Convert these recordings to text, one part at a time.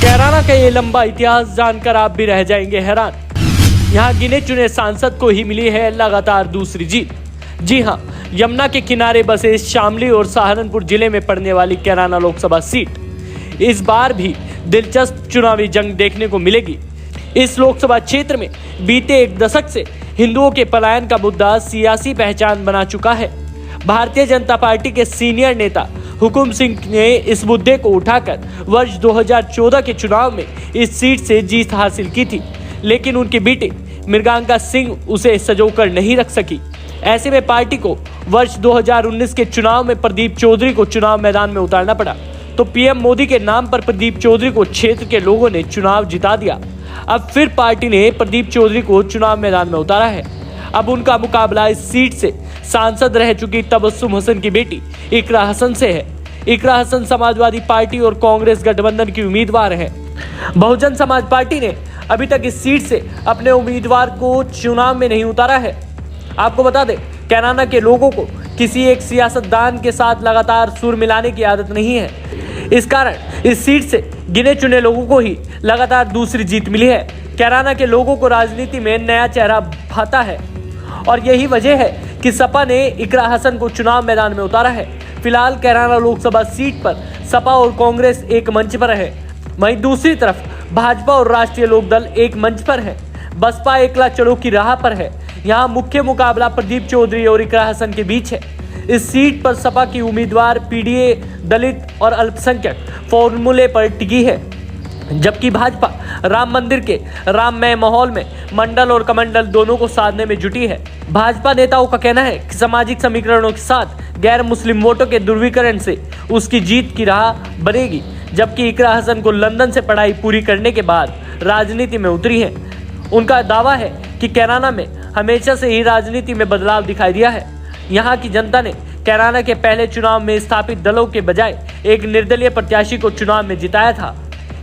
कैराना का ये लंबा इतिहास जानकर आप भी रह जाएंगे हैरान। यहाँ गिने चुने सांसद को ही मिली है लगातार दूसरी जीत। जी हाँ, यमुना के किनारे बसे शामली और सहारनपुर जिले में पड़ने वाली कैराना लोकसभा सीट इस बार भी दिलचस्प चुनावी जंग देखने को मिलेगी। इस लोकसभा क्षेत्र में बीते एक दशक से हिंदुओं के पलायन का मुद्दा सियासी पहचान बना चुका है। भारतीय जनता पार्टी के सीनियर नेता हुकुम सिंह ने इस मुद्दे को उठाकर वर्ष 2014 के चुनाव में इस सीट से जीत हासिल की थी, लेकिन उनकी बेटी मृगांका सिंह उसे संजोकर नहीं रख सकी। ऐसे में पार्टी को वर्ष 2019 के चुनाव में प्रदीप चौधरी को चुनाव मैदान में उतारना पड़ा, तो पीएम मोदी के नाम पर प्रदीप चौधरी को क्षेत्र के लोगों ने चुनाव जिता दिया। अब फिर पार्टी ने प्रदीप चौधरी को चुनाव मैदान में उतारा है। अब उनका मुकाबला इस सीट से सांसद रह चुकी तबस्सुम हसन की बेटी इकरा हसन से है। इकरा हसन समाजवादी पार्टी और कांग्रेस गठबंधन की उम्मीदवार है। बहुजन समाज पार्टी ने अभी तक इस सीट से अपने उम्मीदवार को चुनाव में नहीं उतारा है। आपको बता दें, कैराना के लोगों को किसी एक सियासतदान के साथ लगातार सुर मिलाने की आदत नहीं है। इस कारण इस सीट से गिने चुने लोगों को ही लगातार दूसरी जीत मिली है। कैराना के लोगों को राजनीति में नया चेहरा भाता है और यही वजह है कि सपा ने इकरा हसन को चुनाव मैदान में उतारा है। फिलहाल कैराना लोकसभा सीट पर सपा और कांग्रेस एक मंच पर है, वहीं दूसरी तरफ भाजपा और राष्ट्रीय लोकदल एक मंच पर है। बसपा एकला चलो की राह पर है। यहाँ मुख्य मुकाबला प्रदीप चौधरी और इकरा हसन के बीच है। इस सीट पर सपा की उम्मीदवार पीडीए, दलित और अल्पसंख्यक फॉर्मूले पर टिकी है, जबकि भाजपा राम मंदिर के राममय माहौल में मंडल और कमंडल दोनों को साधने में जुटी है। भाजपा नेताओं का कहना है कि सामाजिक समीकरणों के साथ गैर मुस्लिम वोटों के ध्रुवीकरण से उसकी जीत की राह बनेगी, जबकि इकरा हसन को लंदन से पढ़ाई पूरी करने के बाद राजनीति में उतरी है। उनका दावा है कि कैराना में हमेशा से ही राजनीति में बदलाव दिखाई दिया है। यहाँ की जनता ने कैराना के पहले चुनाव में स्थापित दलों के बजाय एक निर्दलीय प्रत्याशी को चुनाव में जिताया था।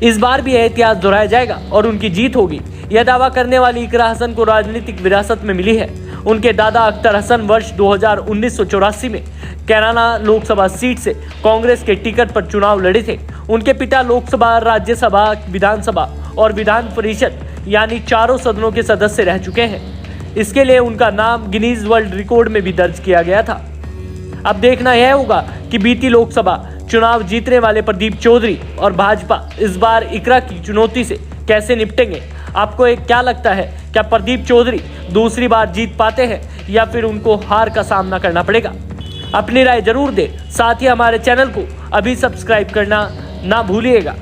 इस बार भी यह इतिहास दोहराया जाएगा और उनकी जीत होगी। यह दावा करने वाली इकरा हसन को राजनीतिक विरासत में मिली है। उनके दादा अख्तर हसन वर्ष 1984 में कैराना लोकसभा सीट से कांग्रेस के टिकट पर चुनाव लड़े थे। उनके पिता लोकसभा, राज्यसभा, विधानसभा और विधान परिषद यानी चारों सदनों के सदस्य रह चुके हैं। इसके लिए उनका नाम गिनीज वर्ल्ड रिकॉर्ड में भी दर्ज किया गया था। अब देखना यह होगा कि बीती लोकसभा चुनाव जीतने वाले प्रदीप चौधरी और भाजपा इस बार इकरा की चुनौती से कैसे निपटेंगे। आपको क्या लगता है, क्या प्रदीप चौधरी दूसरी बार जीत पाते हैं या फिर उनको हार का सामना करना पड़ेगा? अपनी राय जरूर दें। साथ ही हमारे चैनल को अभी सब्सक्राइब करना ना भूलिएगा।